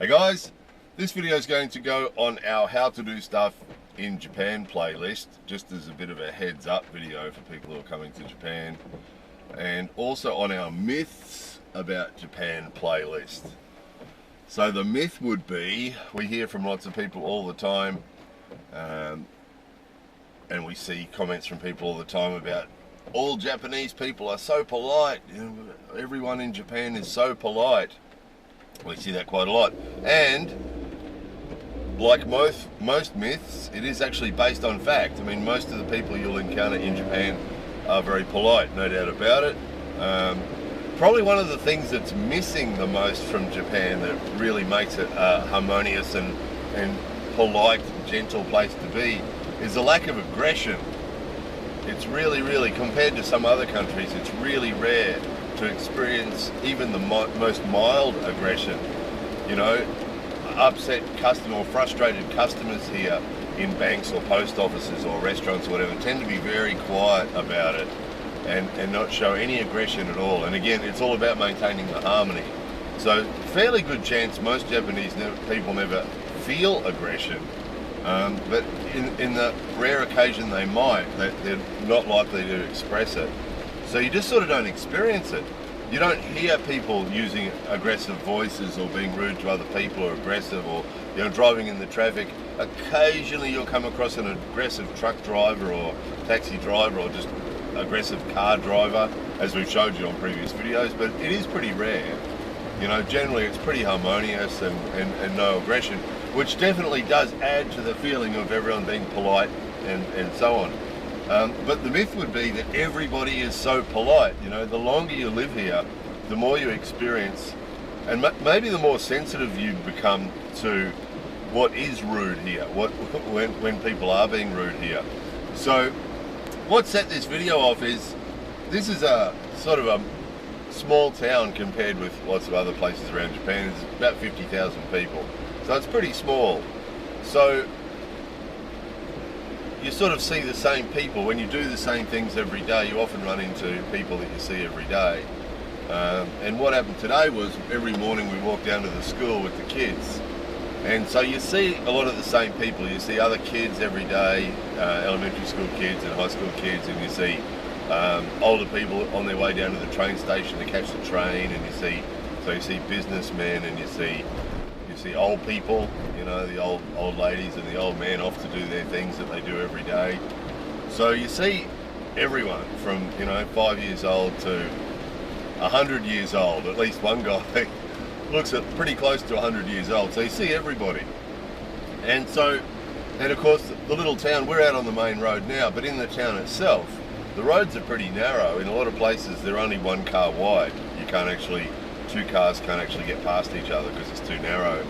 Hey guys, this video is going to go on our how to do stuff in Japan playlist, just as a bit of a heads up video for people who are coming to Japan, and also on our myths about Japan playlist. So the myth would be, we hear from lots of people all the time, and we see comments from people all the time about all Japanese people are so polite, everyone in Japan is so polite. We see that quite a lot, and like most myths, it is actually based on fact. I mean, most of the people you'll encounter in Japan are very polite, no doubt about it. Probably one of the things that's missing the most from Japan that really makes it a harmonious and polite, gentle place to be is the lack of aggression. It's really, compared to some other countries, it's really rare to experience even the most mild aggression. You know, upset customer or frustrated customers here in banks or post offices or restaurants or whatever tend to be very quiet about it and not show any aggression at all. And again, it's all about maintaining the harmony. So fairly good chance most Japanese people never feel aggression, but in the rare occasion they might, they're not likely to express it. So you just sort of don't experience it. You don't hear people using aggressive voices or being rude to other people or aggressive, or driving in the traffic. Occasionally you'll come across an aggressive truck driver or taxi driver or just aggressive car driver, as we've showed you on previous videos, but it is pretty rare. Generally it's pretty harmonious and no aggression, which definitely does add to the feeling of everyone being polite and so on. But the myth would be that everybody is so polite. The longer you live here, the more you experience, and maybe the more sensitive you become to what is rude here, when people are being rude here. So what set this video off is, this is a sort of a small town compared with lots of other places around Japan. It's about 50,000 people, so it's pretty small. So you sort of see the same people. When you do the same things every day, you often run into people that you see every day. And what happened today was, every morning we walk down to the school with the kids. And so you see a lot of the same people. You see other kids every day, elementary school kids and high school kids, and you see older people on their way down to the train station to catch the train, and you see businessmen, and you see old people, the old ladies and the old men off to do their things that they do every day. So you see everyone from 5 years old to 100 years old. At least one guy looks at pretty close to 100 years old. So you see everybody. And of course the little town, we're out on the main road now, but in the town itself, the roads are pretty narrow. In a lot of places they're only one car wide. Two cars can't actually get past each other because it's too narrow.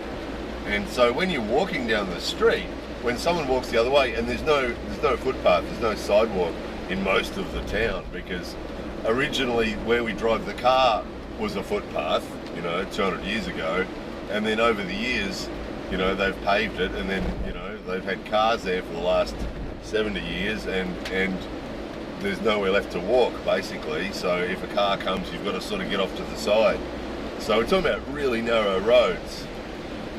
And so when you're walking down the street, when someone walks the other way, and there's no footpath, there's no sidewalk in most of the town, because originally where we drive the car was a footpath, 200 years ago, and then over the years, they've paved it, and then they've had cars there for the last 70 years, and there's nowhere left to walk, basically. So if a car comes, you've got to sort of get off to the side. So we're talking about really narrow roads,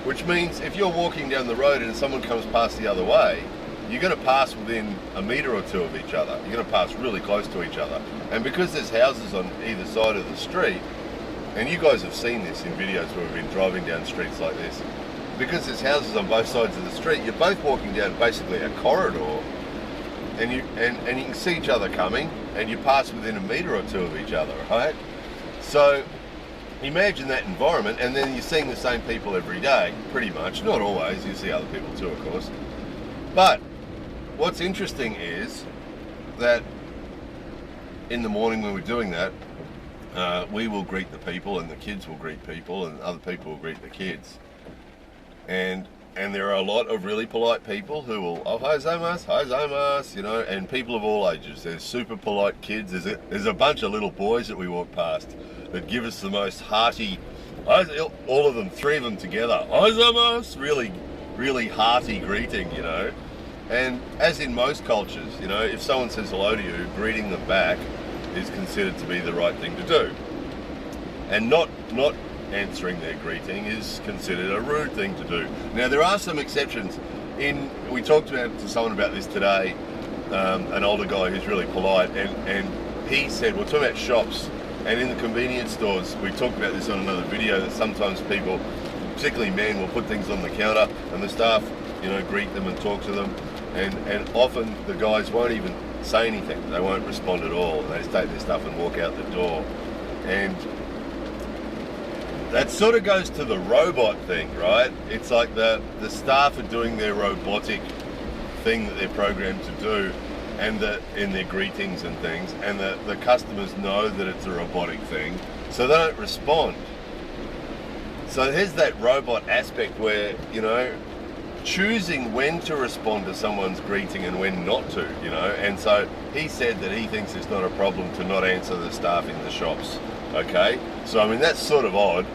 which means if you're walking down the road and someone comes past the other way, you're going to pass within a metre or two of each other. You're going to pass really close to each other. And because there's houses on either side of the street, and you guys have seen this in videos where we've been driving down streets like this, because there's houses on both sides of the street, you're both walking down basically a corridor, and you can see each other coming, and you pass within a metre or two of each other, right? So imagine that environment, and then you're seeing the same people every day, pretty much. Not always, you see other people too, of course. But what's interesting is that in the morning when we're doing that, we will greet the people, and the kids will greet people, and other people will greet the kids. And there are a lot of really polite people who will, oh, hi zaimasu, and people of all ages. There's super polite kids. There's a bunch of little boys that we walk past that give us the most hearty, all of them, three of them together, hi zaimasu, really hearty greeting, And as in most cultures, if someone says hello to you, greeting them back is considered to be the right thing to do. And not answering their greeting is considered a rude thing to do. Now, there are some exceptions. We talked to someone about this today, an older guy who's really polite, and he said, we're talking about shops, and in the convenience stores, we talked about this on another video, that sometimes people, particularly men, will put things on the counter, and the staff, greet them and talk to them, and often the guys won't even say anything. They won't respond at all. They just take their stuff and walk out the door. And that sort of goes to the robot thing, right? It's like the staff are doing their robotic thing that they're programmed to do, and in their greetings and things, and the customers know that it's a robotic thing, so they don't respond. So there's that robot aspect where, choosing when to respond to someone's greeting and when not to, and so he said that he thinks it's not a problem to not answer the staff in the shops. Okay, so I mean, that's sort of odd.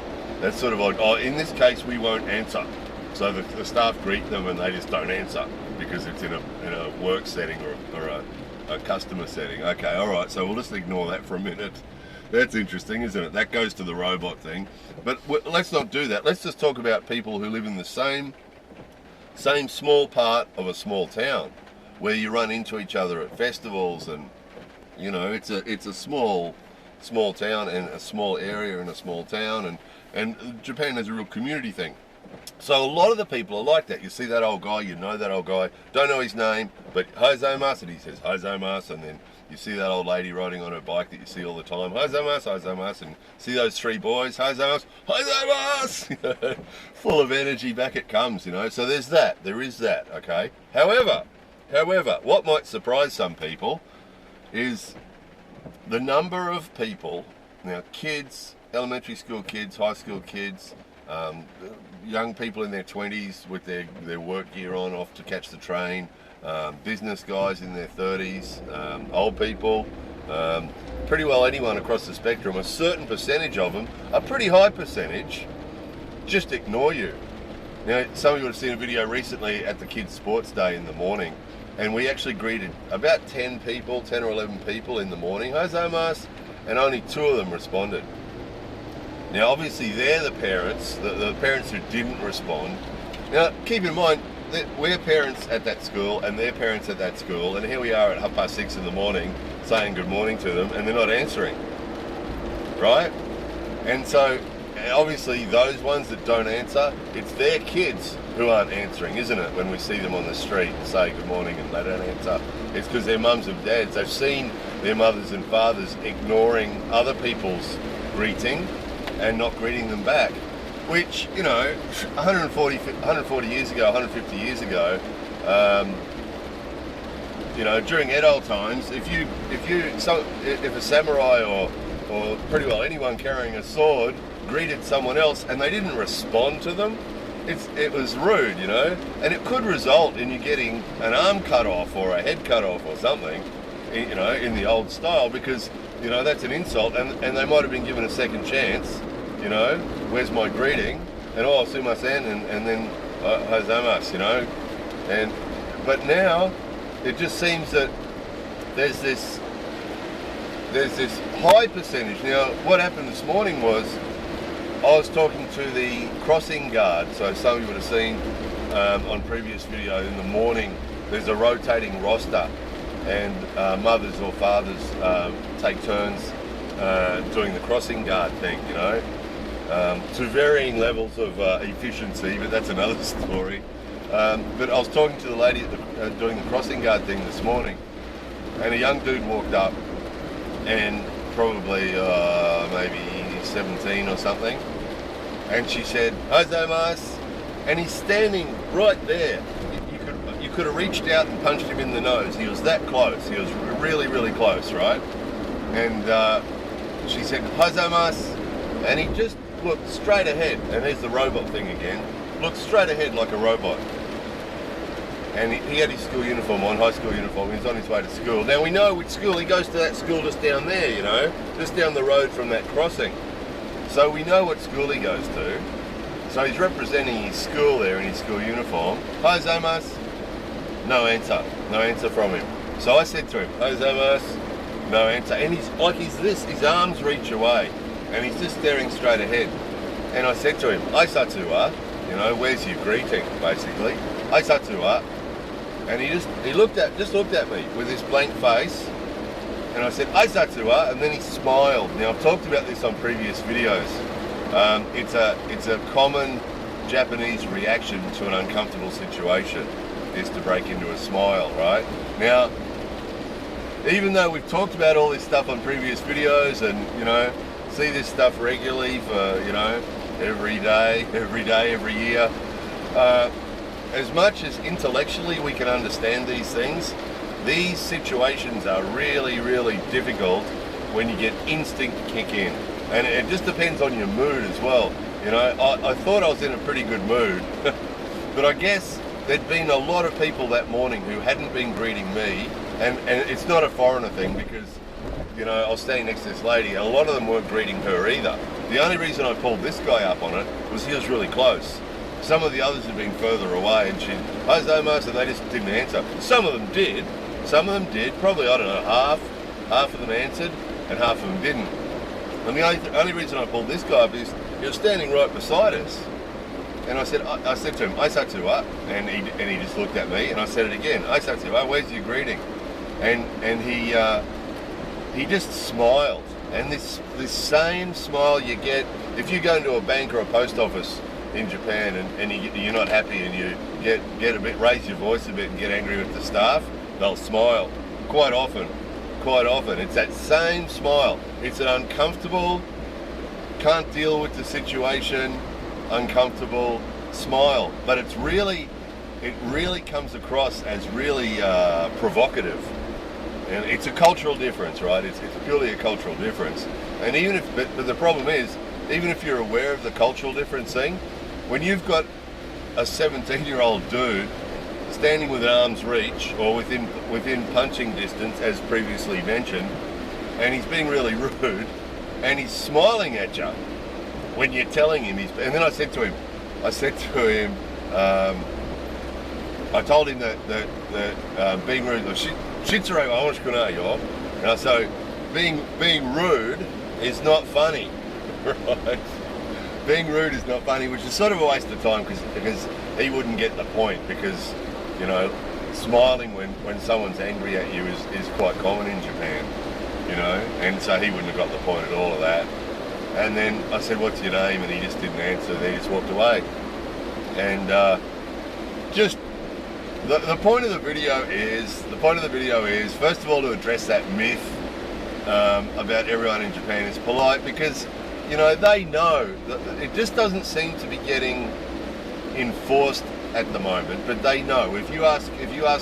Oh, in this case we won't answer, so the staff greet them and they just don't answer because it's in a work setting or a customer setting. Okay, all right, so we'll just ignore that for a minute. That's interesting, isn't it? That goes to the robot thing, but let's not do that. Let's just talk about people who live in the same small part of a small town, where you run into each other at festivals, and it's a small town and a small area in a small town, and Japan has a real community thing. So a lot of the people are like that. You see that old guy, that old guy, don't know his name, but Hozaimasu, and he says Hozaimasu, and then you see that old lady riding on her bike that you see all the time, Hozaimasu, and see those three boys, Hozaimasu, full of energy, back it comes, So there is that, okay? However, what might surprise some people is the number of people, now kids, elementary school kids, high school kids, young people in their 20s with their work gear on, off to catch the train, business guys in their 30s, old people, pretty well anyone across the spectrum. A certain percentage of them, a pretty high percentage, just ignore you. Now, some of you would have seen a video recently at the kids' sports day in the morning, and we actually greeted about 10 or 11 people in the morning, Hozaimasu, and only 2 of them responded. Now, obviously, they're the parents, the parents who didn't respond. Now, keep in mind that we're parents at that school, and they're parents at that school, and here we are at 6:30 in the morning saying good morning to them, and they're not answering, right? And so, obviously, those ones that don't answer, it's their kids who aren't answering, isn't it? When we see them on the street and say good morning and they don't answer, it's because their mums and dads, they've seen their mothers and fathers ignoring other people's greeting and not greeting them back, which, 140 years ago, 150 years ago, during Edo times, if a samurai or pretty well anyone carrying a sword greeted someone else and they didn't respond to them, it was rude, and it could result in you getting an arm cut off or a head cut off or something, in the old style, because that's an insult, and they might have been given a second chance. Where's my greeting? And sumimasen, and then Hozaimasu, but now it just seems that there's this high percentage. Now, what happened this morning was I was talking to the crossing guard. So some of you would have seen on previous video, in the morning there's a rotating roster, and mothers or fathers take turns doing the crossing guard thing, to varying levels of efficiency, but that's another story. But I was talking to the lady doing the crossing guard thing this morning, and a young dude walked up, and probably maybe 17 or something, and she said, Hozaimasu, and he's standing right there. You could have reached out and punched him in the nose. He was that close. He was really, really close, right? And she said, Hozaimasu, and he just looked straight ahead, and there's the robot thing again, looked straight ahead like a robot. And he had his school uniform on, high school uniform. He was on his way to school. Now we know which school. He goes to that school just down there, just down the road from that crossing. So we know what school he goes to. So he's representing his school there in his school uniform. Hozaimasu, no answer from him. So I said to him, Hozaimasu, no answer. And his arms reach away, and he's just staring straight ahead. And I said to him, "Aisatua, you know, where's your greeting?" Basically, "Aisatua," and he looked at me with this blank face, and I said, "Aisatua," and then he smiled. Now I've talked about this on previous videos. It's a common Japanese reaction to an uncomfortable situation is to break into a smile, right? Now, even though we've talked about all this stuff on previous videos and, you know, see this stuff regularly for, you know, every day, every year, as much as intellectually we can understand these things, these situations are really, really difficult when you get instinct kick in. And it just depends on your mood as well. You know, I thought I was in a pretty good mood, but I guess there'd been a lot of people that morning who hadn't been greeting me, and it's not a foreigner thing because, you know, I was standing next to this lady, and a lot of them weren't greeting her either. The only reason I pulled this guy up on it was he was really close. Some of the others had been further away, and "Hi, Zomos," and they just didn't answer. Some of them did, probably, I don't know, half of them answered, and half of them didn't. And the only reason I pulled this guy up is he was standing right beside us. And I said to him, "Aisatua," and he just looked at me, and I said it again, "Aisatua, where's your greeting?" And he just smiled. And this same smile you get if you go into a bank or a post office in Japan and you're not happy and you get a bit, raise your voice a bit and get angry with the staff, they'll smile. Quite often. It's that same smile. It's an uncomfortable, can't deal with the situation, uncomfortable smile. But it really comes across as really provocative. And it's a cultural difference, right? It's purely a cultural difference. And but the problem is, even if you're aware of the cultural difference thing, when you've got a 17-year-old dude standing within arm's reach or within punching distance, as previously mentioned, and he's being really rude, and he's smiling at you when you're telling him and then I said to him, I told him that being rude, shitsure wa oshikuna yo. Now, so being rude is not funny, right? Being rude is not funny, which is sort of a waste of time because he wouldn't get the point, because, you know, smiling when someone's angry at you is quite common in Japan, you know, and so he wouldn't have got the point at all of that. And then I said, "What's your name?" and he just didn't answer, he just walked away. And just the point of the video is first of all to address that myth about everyone in Japan is polite, because, you know, they know that it just doesn't seem to be getting enforced at the moment, but they know. If you ask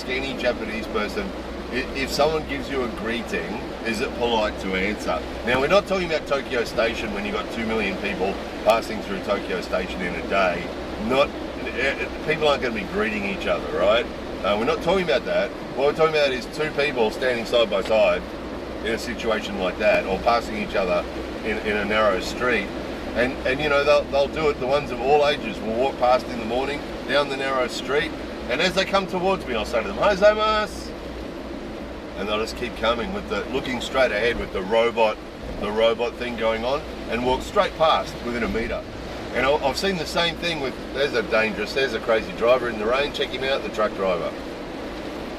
any Japanese person, if someone gives you a greeting, is it polite to answer? Now, we're not talking about Tokyo Station when you've got 2 million people passing through Tokyo Station in a day. People aren't going to be greeting each other, right? We're not talking about that. What we're talking about is two people standing side by side in a situation like that, or passing each other in a narrow street. And you know, they'll do it. The ones of all ages will walk past in the morning down the narrow street, and as they come towards me, I'll say to them, "Hi, Zomos," and they'll just keep coming with looking straight ahead with the robot thing going on, and walk straight past within a metre. And I've seen the same thing there's a crazy driver in the rain, check him out, the truck driver.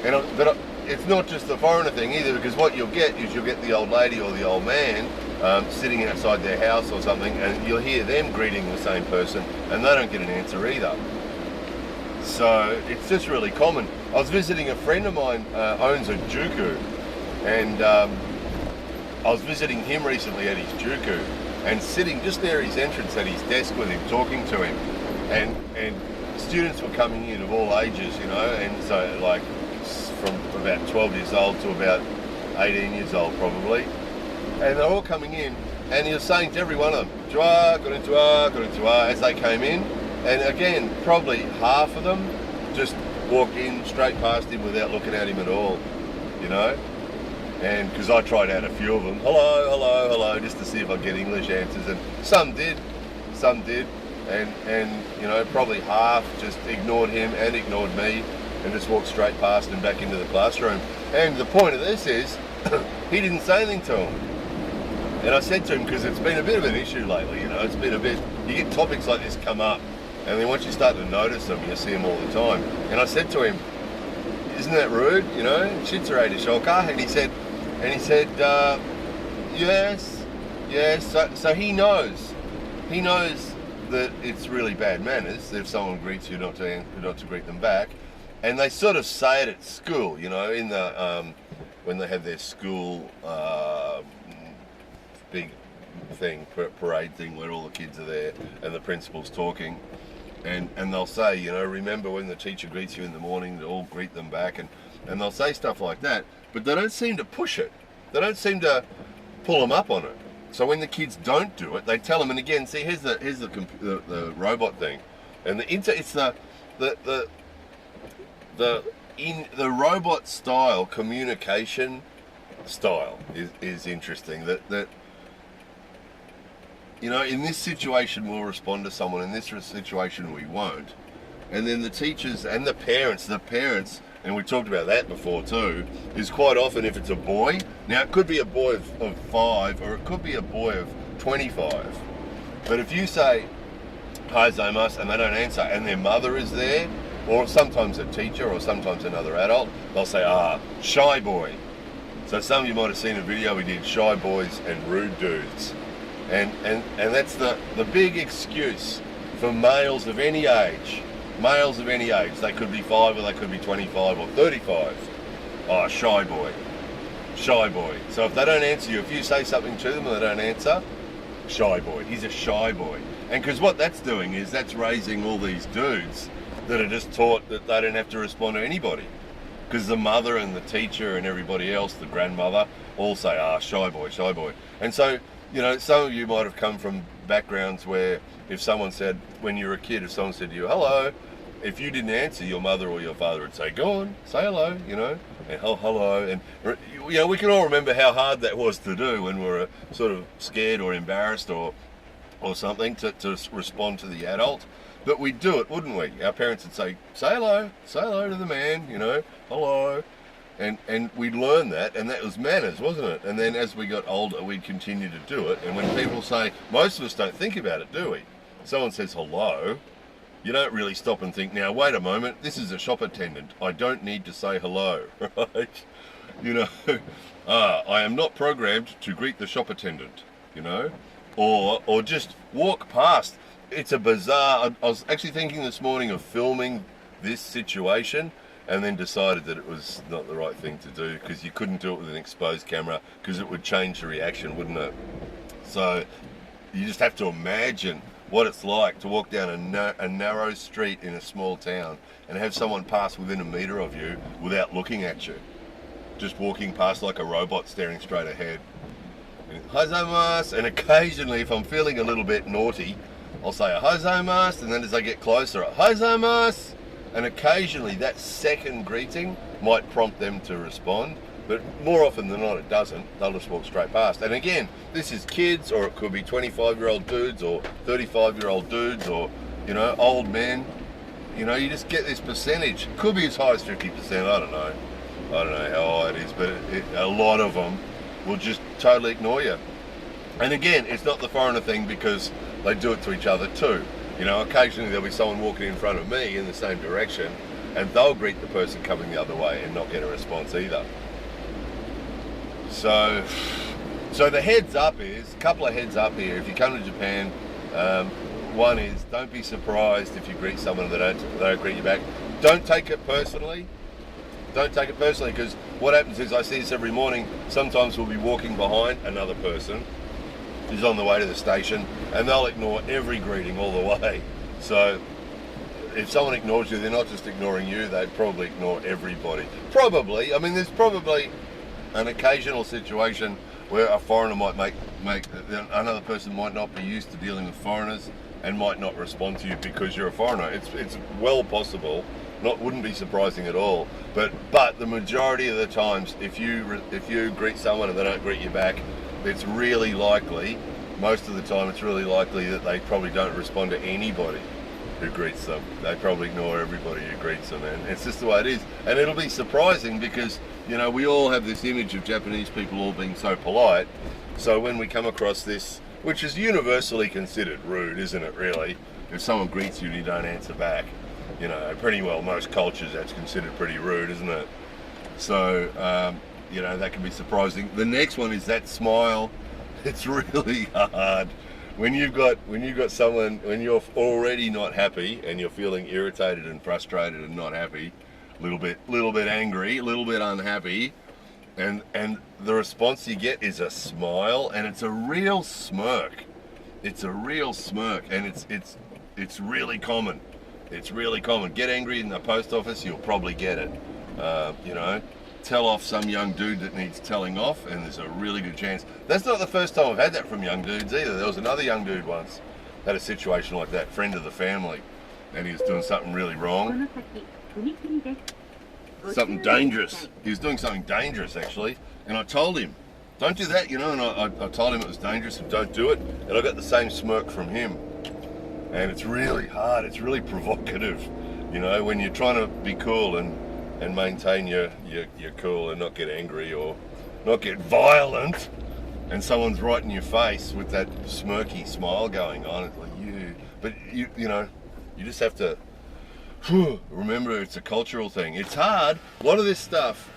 But it's not just the foreigner thing either, because what you'll get the old lady or the old man sitting outside their house or something, and you'll hear them greeting the same person, and they don't get an answer either. So it's just really common. I was visiting a friend of mine, owns a juku, and I was visiting him recently at his juku, and sitting just near his entrance at his desk with him, talking to him, and students were coming in of all ages, you know, and so like from about 12 years old to about 18 years old probably, and they're all coming in, and he was saying to every one of them, "Jua, konnichiwa," as they came in, and again, probably half of them just walked in straight past him without looking at him at all, you know. And because I tried out a few of them, hello, just to see if I get English answers, and some did, and you know, probably half just ignored him and ignored me, and just walked straight past and back into the classroom. And the point of this is, he didn't say anything to him. And I said to him, because it's been a bit of an issue lately, you know, it's been a bit, you get topics like this come up, and then once you start to notice them, you see them all the time. And I said to him, isn't that rude, you know, Shitsurate Shoka? And he said, yes. So he knows that it's really bad manners if someone greets you not to greet them back. And they sort of say it at school, you know, in the when they have their school big thing, parade thing, where all the kids are there and the principal's talking, and they'll say, you know, remember when the teacher greets you in the morning, to all greet them back, and they'll say stuff like that, but they don't seem to push it. They don't seem to pull them up on it. So when the kids don't do it, they tell them. And again, see, here's the robot thing, and it's the robot style communication style is interesting. That you know, in this situation we'll respond to someone, in this situation we won't. And then the teachers and the parents, and we talked about that before too, is quite often if it's a boy, now it could be a boy of 5 or it could be a boy of 25. But if you say, hi Zomas, and they don't answer, and their mother is there, or sometimes a teacher or sometimes another adult, they'll say, shy boy. So some of you might have seen a video we did, shy boys and rude dudes. And that's the big excuse for males of any age. Males of any age. They could be 5 or they could be 25 or 35. Shy boy. Shy boy. So if they don't answer you, if you say something to them and they don't answer, shy boy. He's a shy boy. And because what that's doing is that's raising all these dudes that are just taught that they don't have to respond to anybody. Because the mother and the teacher and everybody else, the grandmother, all say, shy boy, shy boy. And so, you know, some of you might have come from backgrounds where if someone said, when you were a kid, if someone said to you, hello, if you didn't answer, your mother or your father would say, go on, say hello, you know, and hello. And, you know, we can all remember how hard that was to do when we were sort of scared or embarrassed or something to respond to the adult. But we'd do it, wouldn't we? Our parents would say hello to the man, you know, hello. And we'd learn that, and that was manners, wasn't it? And then as we got older, we'd continue to do it. And when people say, most of us don't think about it, do we? Someone says hello, you don't really stop and think, now, wait a moment, this is a shop attendant. I don't need to say hello, right? You know, I am not programmed to greet the shop attendant, you know? Or just walk past. It's a bizarre, I was actually thinking this morning of filming this situation, and then decided that it was not the right thing to do because you couldn't do it with an exposed camera because it would change the reaction, wouldn't it? So you just have to imagine what it's like to walk down a narrow street in a small town and have someone pass within a metre of you without looking at you. Just walking past like a robot staring straight ahead. Hi Zomas, and occasionally if I'm feeling a little bit naughty, I'll say hi Zomas, and then as I get closer, hi Zomas. And occasionally that second greeting might prompt them to respond, but more often than not it doesn't. They'll just walk straight past. And again, this is kids, or it could be 25-year-old dudes or 35-year-old dudes, or, you know, old men. You know, you just get this percentage. Could be as high as 50%, I don't know. I don't know how high it is, but a lot of them will just totally ignore you. And again, it's not the foreigner thing because they do it to each other too. You know, occasionally there'll be someone walking in front of me in the same direction and they'll greet the person coming the other way and not get a response either. So the heads up is, a couple of heads up here, if you come to Japan, one is don't be surprised if you greet someone that they don't greet you back. Don't take it personally. Don't take it personally, because what happens is, I see this every morning, sometimes we'll be walking behind another person who's on the way to the station and they'll ignore every greeting all the way. So if someone ignores you, they're not just ignoring you, they'd probably ignore everybody. Probably, I mean, there's probably an occasional situation where a foreigner might make another person might not be used to dealing with foreigners and might not respond to you because you're a foreigner. It's well possible. Wouldn't be surprising at all. But the majority of the times, if you greet someone and they don't greet you back, it's really likely, most of the time it's really likely that they probably don't respond to anybody who greets them. They probably ignore everybody who greets them, and it's just the way it is. And it'll be surprising because, you know, we all have this image of Japanese people all being so polite. So when we come across this which is universally considered rude, isn't it, really? If someone greets you and you don't answer back, you know, pretty well most cultures that's considered pretty rude, isn't it? So, you know, that can be surprising. The next one is that smile. It's really hard. When you've got someone, when you're already not happy and you're feeling irritated and frustrated and not happy, a little bit angry, a little bit unhappy, and the response you get is a smile, and it's a real smirk. It's a real smirk, and it's really common. It's really common. Get angry in the post office, you'll probably get it. You know, tell off some young dude that needs telling off, and there's a really good chance. That's not the first time I've had that from young dudes either. There was another young dude once had a situation like that, friend of the family, and he was doing something really wrong. Something dangerous. He was doing something dangerous, actually, and I told him, don't do that, you know, and I told him it was dangerous and don't do it, and I got the same smirk from him. And it's really hard, it's really provocative, you know, when you're trying to be cool and maintain your cool and not get angry or not get violent, and someone's right in your face with that smirky smile going on. It's like, but you know, you just have to remember it's a cultural thing. It's hard. A lot of this stuff,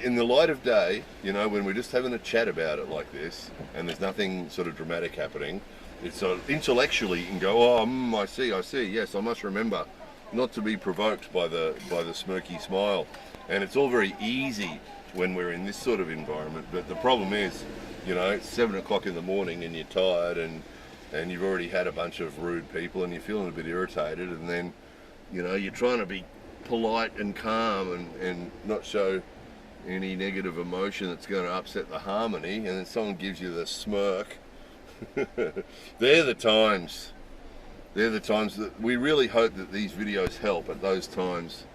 in the light of day, you know, when we're just having a chat about it like this, and there's nothing sort of dramatic happening, it's sort of intellectually you can go, oh, I see, yes, I must remember not to be provoked by the smirky smile. And it's all very easy when we're in this sort of environment, but the problem is, you know, it's 7 o'clock in the morning and you're tired and you've already had a bunch of rude people and you're feeling a bit irritated, and then, you know, you're trying to be polite and calm and not show any negative emotion that's going to upset the harmony, and then someone gives you the smirk. They're the times that we really hope that these videos help. At those times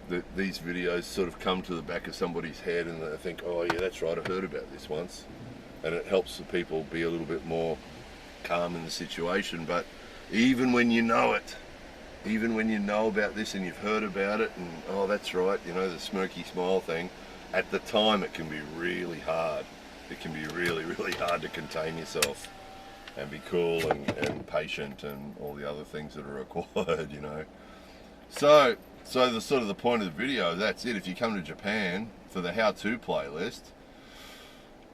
that these videos sort of come to the back of somebody's head and they think, oh yeah, that's right, I heard about this once, and it helps the people be a little bit more calm in the situation. But even when you know it, even when you know about this and you've heard about it and, oh, that's right, you know, the smirky smile thing, at the time it can be really hard. It can be really, really hard to contain yourself and be cool and patient and all the other things that are required, you know. So the sort of the point of the video, that's it. If you come to Japan for the how-to playlist,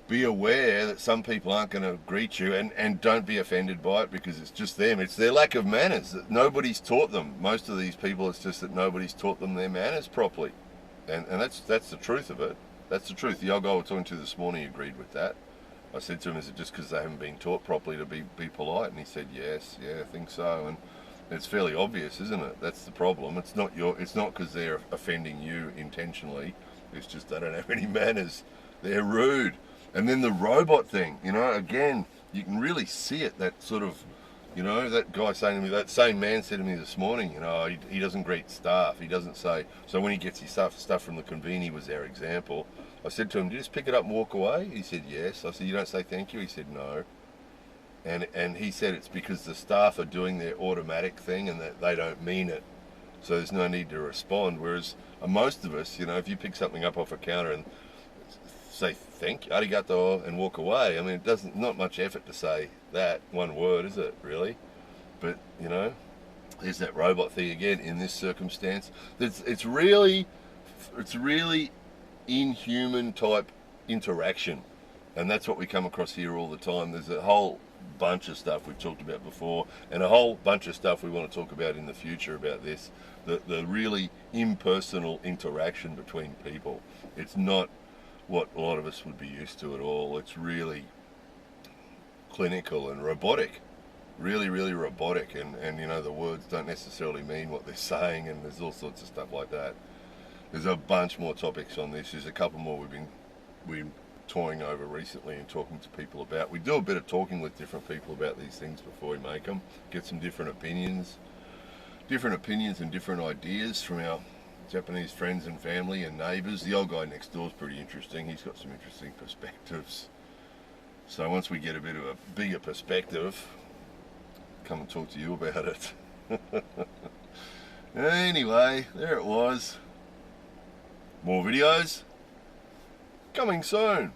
be aware that some people aren't going to greet you, and don't be offended by it, because it's just them. It's their lack of manners that nobody's taught them. Most of these people, it's just that nobody's taught them their manners properly. And that's the truth of it. That's the truth. The old guy I was talking to this morning agreed with that. I said to him, is it just because they haven't been taught properly to be polite? And he said, yes, yeah, I think so. And it's fairly obvious, isn't it? That's the problem. It's not because they're offending you intentionally. It's just they don't have any manners. They're rude. And then the robot thing, you know, again, you can really see it, that sort of, you know, that guy saying to me, that same man said to me this morning, you know, he doesn't greet staff. He doesn't say, so when he gets his stuff from the convenience, was our example. I said to him, do you just pick it up and walk away? He said, yes. I said, you don't say thank you? He said, no. And he said it's because the staff are doing their automatic thing and that they don't mean it. So there's no need to respond. Whereas most of us, you know, if you pick something up off a counter and say thank you, arigato, and walk away, I mean, not much effort to say that one word, is it, really? But, you know, there's that robot thing again in this circumstance. It's really inhuman type interaction, and that's what we come across here all the time. There's a whole bunch of stuff we've talked about before, and a whole bunch of stuff we want to talk about in the future about this, the really impersonal interaction between people. It's not what a lot of us would be used to at all. It's really clinical and robotic, really robotic, and you know, the words don't necessarily mean what they're saying, and there's all sorts of stuff like that. There's a bunch more topics on this. There's a couple more we've been toying over recently and talking to people about. We do a bit of talking with different people about these things before we make them, get some different opinions and different ideas from our Japanese friends and family and neighbours. The old guy next door is pretty interesting. He's got some interesting perspectives. So once we get a bit of a bigger perspective, come and talk to you about it. Anyway, there it was. More videos coming soon.